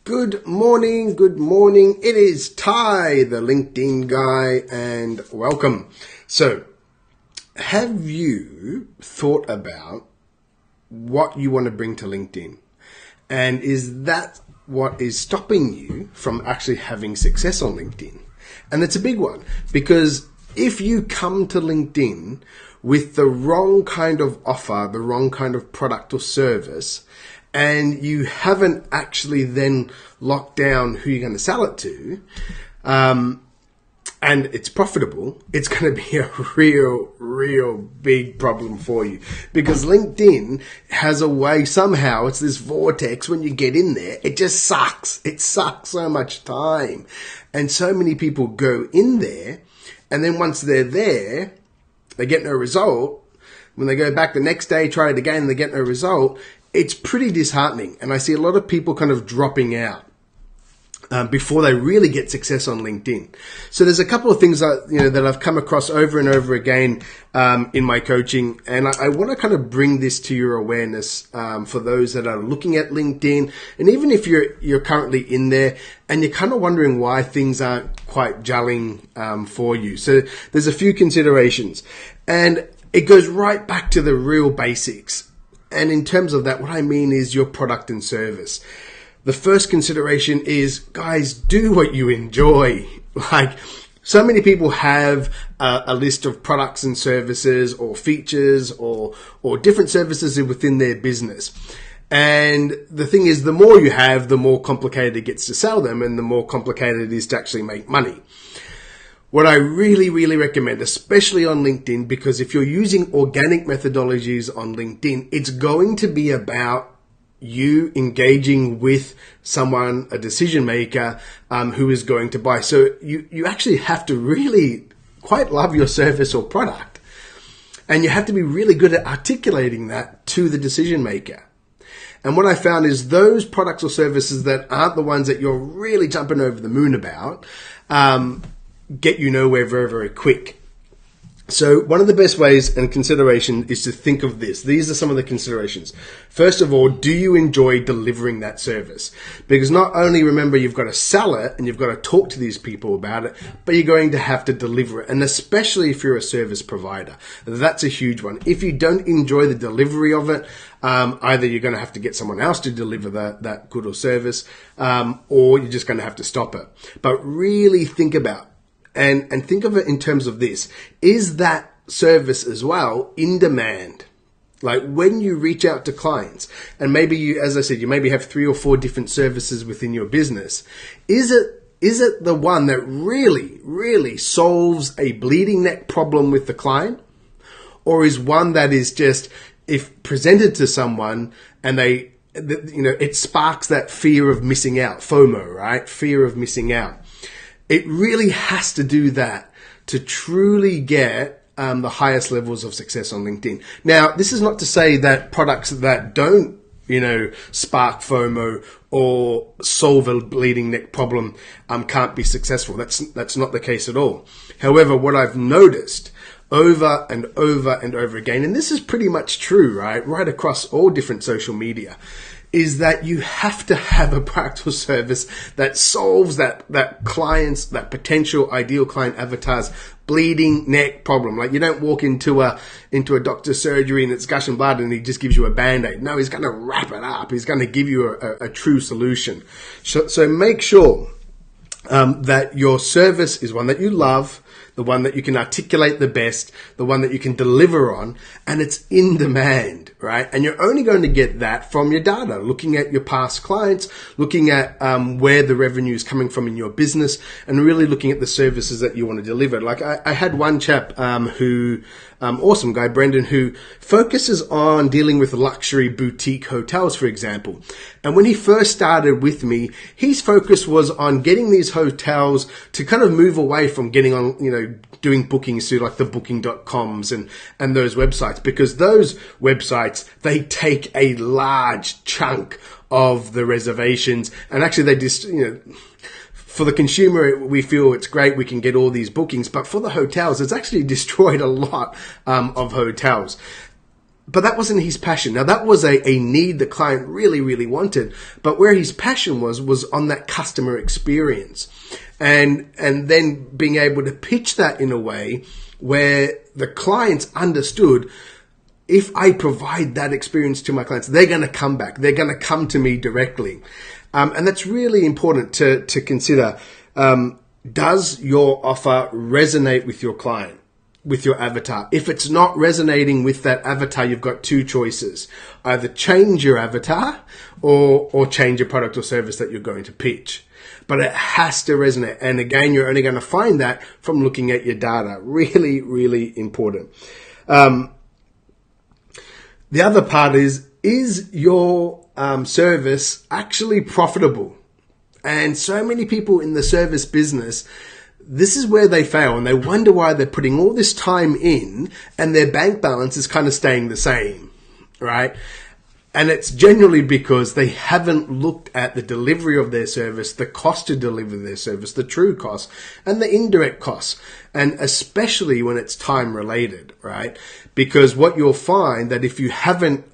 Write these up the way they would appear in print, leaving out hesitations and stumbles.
Good morning, good morning. It is Ty, the LinkedIn guy, and welcome. So, have you thought about what you want to bring to LinkedIn? And is that what is stopping you from actually having success on LinkedIn? And it's a big one, because if you come to LinkedIn with the wrong kind of offer, the wrong kind of product or service, and you haven't actually then locked down who you're going to sell it to, and it's profitable, it's going to be a real big problem for you. Because LinkedIn has a way, somehow, it's this vortex, when you get in there, it just sucks. It sucks so much time. And so many people go in there, and then once they're there, they get no result. When they go back the next day, try it again, they get no result. It's pretty disheartening, and I see a lot of people kind of dropping out before they really get success on LinkedIn. So there's a couple of things that I've come across over and over again in my coaching, and I want to kind of bring this to your awareness for those that are looking at LinkedIn, and even if you're currently in there and you're kind of wondering why things aren't quite gelling for you. So there's a few considerations, and it goes right back to the real basics. And in terms of that, what I mean is your product and service. The first consideration is, guys, do what you enjoy. Like, so many people have a list of products and services or features or different services within their business. And the thing is, the more you have, the more complicated it gets to sell them, and the more complicated it is to actually make money. What I really recommend, especially on LinkedIn, because if you're using organic methodologies on LinkedIn, it's going to be about you engaging with someone, a decision maker, who is going to buy. So you actually have to really quite love your service or product. And you have to be really good at articulating that to the decision maker. And what I found is those products or services that aren't the ones that you're really jumping over the moon about, get you nowhere very quick. So one of the best ways and consideration is to think of this. These are some of the considerations. First of all, do you enjoy delivering that service? Because not only, remember, you've got to sell it and you've got to talk to these people about it, but you're going to have to deliver it. And especially if you're a service provider, that's a huge one. If you don't enjoy the delivery of it, either you're going to have to get someone else to deliver that good or service, or you're just going to have to stop it. But really think about and think of it in terms of this. Is that service as well in demand? Like when you reach out to clients, and maybe you, as I said, you maybe have 3 or 4 different services within your business. Is it the one that really solves a bleeding neck problem with the client? Or is one that is just, if presented to someone and it sparks that fear of missing out, FOMO, right? Fear of missing out. It really has to do that to truly get the highest levels of success on LinkedIn. Now, this is not to say that products that don't, spark FOMO or solve a bleeding neck problem can't be successful. That's not the case at all. However, what I've noticed over and over again, and this is pretty much true, right across all different social media, is that you have to have a product or service that solves that potential ideal client avatar's bleeding neck problem. Like, you don't walk into a doctor's surgery and it's gush and blood and he just gives you a Band-Aid. No, he's going to wrap it up. He's going to give you a true solution. So make sure that your service is one that you love, the one that you can articulate the best, the one that you can deliver on, and it's in demand, right? And you're only going to get that from your data, looking at your past clients, looking at where the revenue is coming from in your business, and really looking at the services that you want to deliver. Like I had one chap who, awesome guy, Brendan, who focuses on dealing with luxury boutique hotels, for example. And when he first started with me, his focus was on getting these hotels to kind of move away from getting on, doing bookings through like the booking.coms and those websites, because those websites, they take a large chunk of the reservations, and actually they just, for the consumer, we feel it's great, we can get all these bookings, but for the hotels, it's actually destroyed a lot of hotels. But that wasn't his passion. Now, that was a need the client really, really wanted. But where his passion was on that customer experience. And then being able to pitch that in a way where the clients understood, if I provide that experience to my clients, they're going to come back. They're going to come to me directly. And that's really important to consider. Does your offer resonate with your client, with your avatar? If it's not resonating with that avatar, you've got two choices. Either change your avatar or change your product or service that you're going to pitch. But it has to resonate. And again, you're only going to find that from looking at your data. Really, really important. The other part is your service actually profitable? And so many people in the service business, this is where they fail, and they wonder why they're putting all this time in and their bank balance is kind of staying the same, right? And it's generally because they haven't looked at the delivery of their service, the cost to deliver their service, the true cost, and the indirect costs. And especially when it's time related, right? Because what you'll find that if you haven't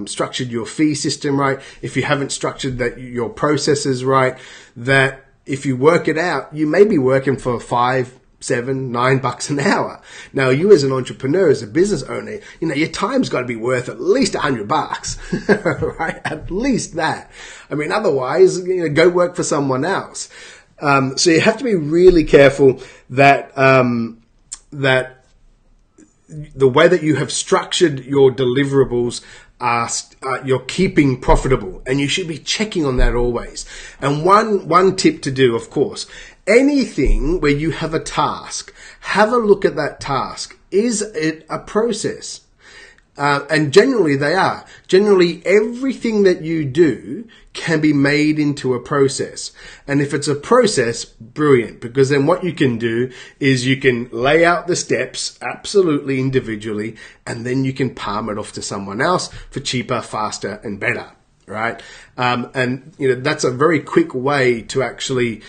structured your fee system right, if you haven't structured your processes right, that if you work it out, you may be working for $5, $7, $9 an hour. Now, you as an entrepreneur, as a business owner, your time's got to be worth at least $100, right? At least that. I mean, otherwise, go work for someone else. So you have to be really careful that that the way that you have structured your deliverables you're keeping profitable, and you should be checking on that always. And one tip to do, of course, anything where you have a task, have a look at that task. Is it a process? And generally they are. Generally, everything that you do can be made into a process. And if it's a process, brilliant, because then what you can do is you can lay out the steps absolutely individually, and then you can palm it off to someone else for cheaper, faster, and better, right? And that's a very quick way to actually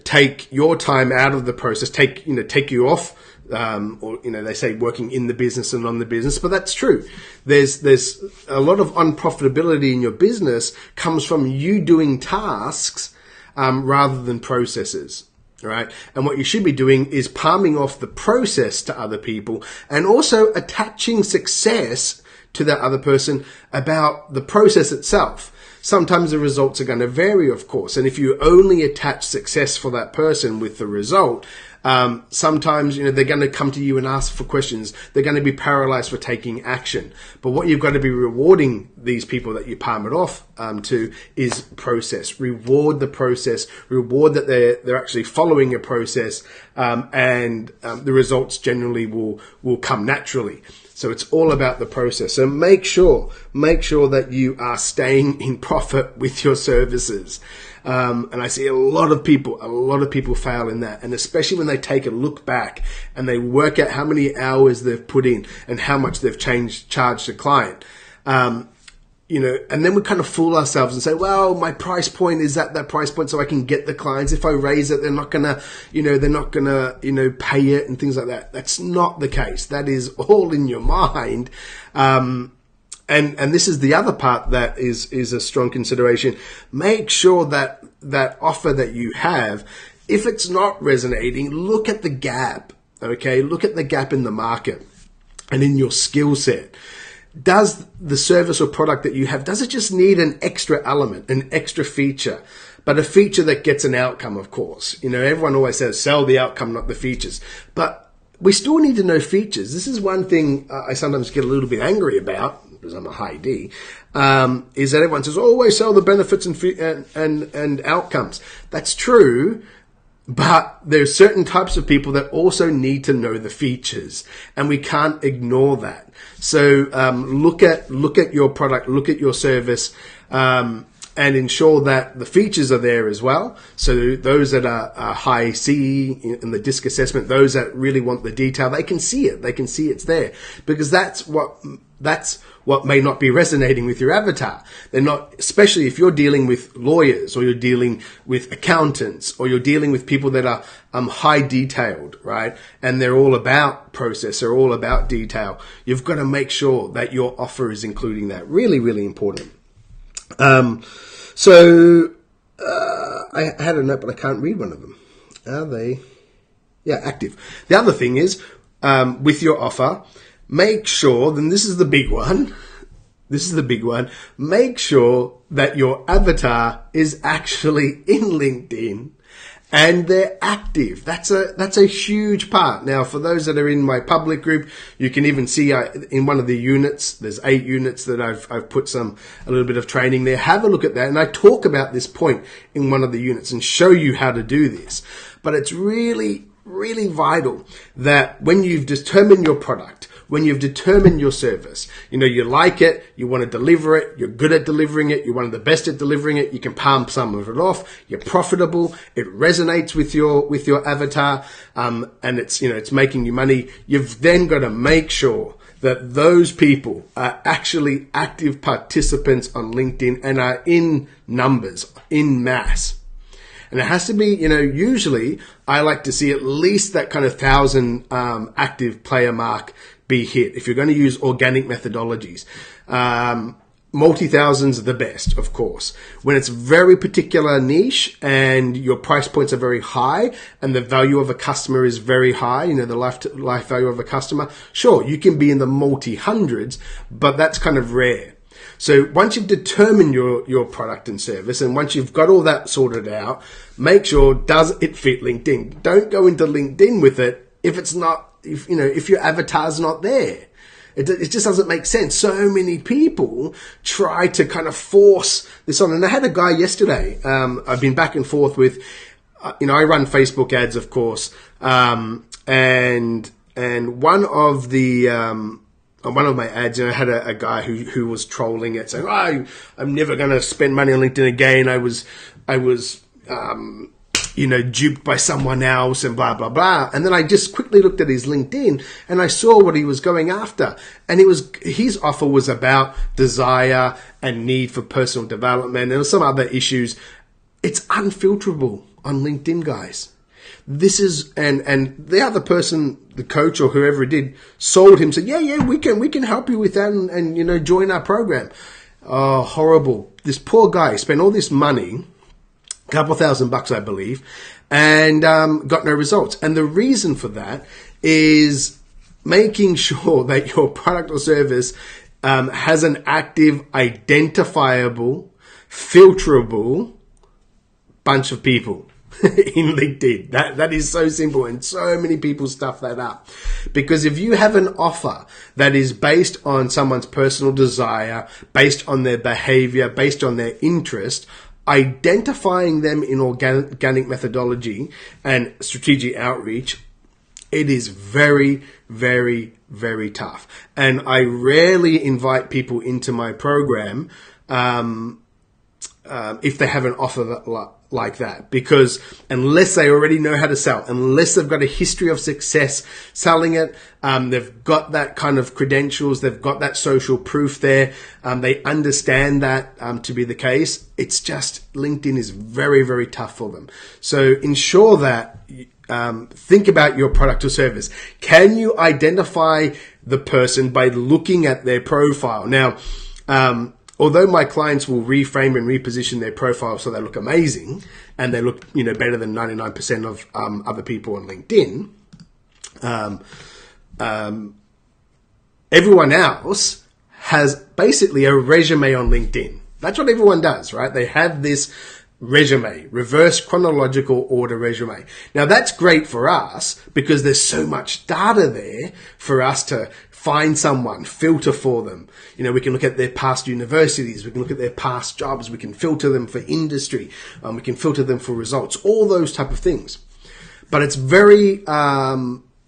take your time out of the process, take you off. They say working in the business and on the business, but that's true. There's a lot of unprofitability in your business comes from you doing tasks rather than processes, right? And what you should be doing is palming off the process to other people, and also attaching success to that other person about the process itself. Sometimes the results are going to vary, of course. And if you only attach success for that person with the result, sometimes, they're going to come to you and ask for questions. They're going to be paralyzed for taking action. But what you've got to be rewarding these people that you palm it off to is process. Reward the process. Reward that they're actually following a process, and the results generally will come naturally. So it's all about the process. So make sure that you are staying in profit with your services. And I see a lot of people fail in that. And especially when they take a look back and they work out how many hours they've put in and how much they've charged the client. And then we kind of fool ourselves and say, well, my price point is at that price point so I can get the clients. If I raise it, they're not gonna pay it and things like that. That's not the case. That is all in your mind. And this is the other part that is a strong consideration. Make sure that offer that you have, if it's not resonating, look at the gap, okay? Look at the gap in the market and in your skill set. Does the service or product that you have, does it just need an extra element, an extra feature? But a feature that gets an outcome, of course. Everyone always says, sell the outcome, not the features. But we still need to know features. This is one thing I sometimes get a little bit angry about, because I'm a high D, is that everyone says, always sell the benefits and outcomes. That's true, but there's certain types of people that also need to know the features, and we can't ignore that. So look at your product, look at your service, and and ensure that the features are there as well. So those that are high CE in the DISC assessment, those that really want the detail, they can see it. They can see it's there, because that's what may not be resonating with your avatar. They're not, especially if you're dealing with lawyers, or you're dealing with accountants, or you're dealing with people that are high detailed, right? And they're all about process, they're all about detail. You've got to make sure that your offer is including that. Really, really important. I had a note, but I can't read one of them. Are they? Yeah, active. The other thing is, with your offer, make sure, then this is the big one. This is the big one. Make sure that your avatar is actually in LinkedIn and they're active. That's a huge part. Now, for those that are in my public group, you can even see in one of the units, there's 8 units that I've put a little bit of training there. Have a look at that. And I talk about this point in one of the units and show you how to do this. But it's really, really vital that when you've determined your product, when you've determined your service, you like it, you want to deliver it, you're good at delivering it, you're one of the best at delivering it, you can palm some of it off, you're profitable, it resonates with your avatar, and it's making you money. You've then got to make sure that those people are actually active participants on LinkedIn and are in numbers, in mass. And it has to be, usually I like to see at least that kind of 1,000 active player mark be hit if you're going to use organic methodologies. Multi-thousands are the best, of course. When it's very particular niche and your price points are very high and the value of a customer is very high, the life value of a customer, sure, you can be in the multi-hundreds, but that's kind of rare. So once you've determined your product and service, and once you've got all that sorted out, make sure, does it fit LinkedIn? Don't go into LinkedIn with it if it's not, if your avatar's not there. It just doesn't make sense. So many people try to kind of force this on. And I had a guy yesterday, I've been back and forth with, I run Facebook ads, of course. And one of my ads, I had a guy who was trolling it, saying, I'm never going to spend money on LinkedIn again. I was duped by someone else and blah, blah, blah. And then I just quickly looked at his LinkedIn and I saw what he was going after. And his offer was about desire and need for personal development and some other issues. It's unfilterable on LinkedIn, guys. This is, and the other person, the coach or whoever it did, sold him, said, yeah, we can help you with that and join our program. Oh, horrible. This poor guy spent all this money, a couple $1,000, I believe, and got no results. And the reason for that is making sure that your product or service has an active, identifiable, filterable bunch of people in LinkedIn. That is so simple, and so many people stuff that up. Because if you have an offer that is based on someone's personal desire, based on their behavior, based on their interest, identifying them in organic methodology and strategic outreach, it is very, very, very tough. And I rarely invite people into my program if they have an offer like that, because unless they already know how to sell, unless they've got a history of success selling it, they've got that kind of credentials, they've got that social proof there, they understand that to be the case, it's just LinkedIn is very, very tough for them. So ensure that, think about your product or service. Can you identify the person by looking at their profile? Now, although my clients will reframe and reposition their profile so they look amazing and they look, better than 99% of other people on LinkedIn, everyone else has basically a resume on LinkedIn. That's what everyone does, right? They have this resume, reverse chronological order resume. Now that's great for us because there's so much data there for us to find someone, filter for them. We can look at their past universities, we can look at their past jobs, we can filter them for industry, we can filter them for results, all those type of things. But it's very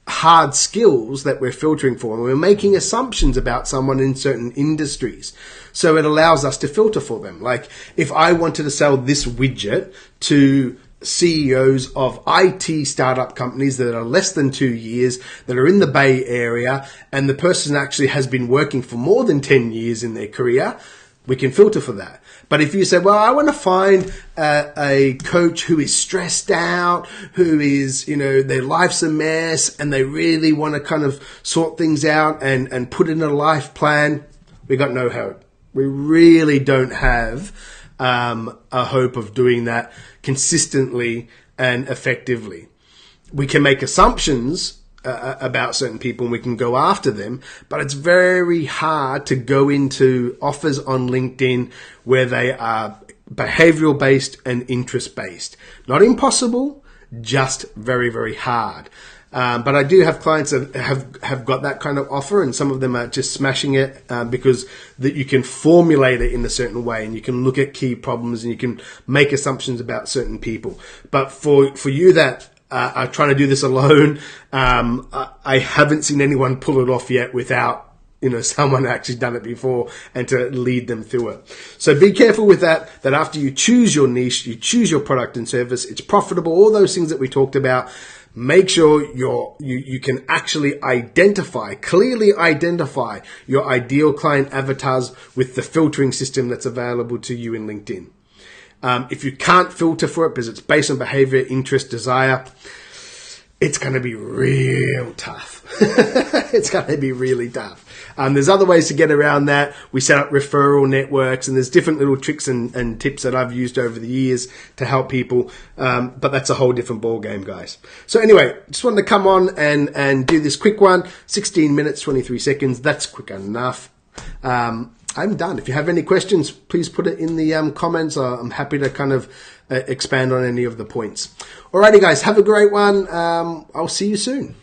hard skills that we're filtering for, and we're making assumptions about someone in certain industries. So it allows us to filter for them. Like if I wanted to sell this widget to CEOs of IT startup companies that are less than 2 years, that are in the Bay Area, and the person actually has been working for more than 10 years in their career, we can filter for that. But if you say, well, I want to find a coach who is stressed out, who is, their life's a mess, and they really want to kind of sort things out and put in a life plan, we got no hope. We really don't have a hope of doing that consistently and effectively. We can make assumptions about certain people and we can go after them, but it's very hard to go into offers on LinkedIn where they are behavioral based and interest based. Not impossible, just very, very hard. But I do have clients that have got that kind of offer, and some of them are just smashing it because that you can formulate it in a certain way, and you can look at key problems and you can make assumptions about certain people. But for you that are trying to do this alone, I haven't seen anyone pull it off yet without someone actually done it before and to lead them through it. So be careful with that after you choose your niche, you choose your product and service, it's profitable, all those things that we talked about. Make sure you can actually clearly identify your ideal client avatars with the filtering system that's available to you in LinkedIn. If you can't filter for it because it's based on behavior, interest, desire, it's going to be real tough. It's going to be really tough. There's other ways to get around that. We set up referral networks, and there's different little tricks and tips that I've used over the years to help people. But that's a whole different ball game, guys. So anyway, just wanted to come on and do this quick one. 16 minutes, 23 seconds. That's quick enough. I'm done. If you have any questions, please put it in the comments. I'm happy to kind of expand on any of the points. Alrighty, guys. Have a great one. I'll see you soon.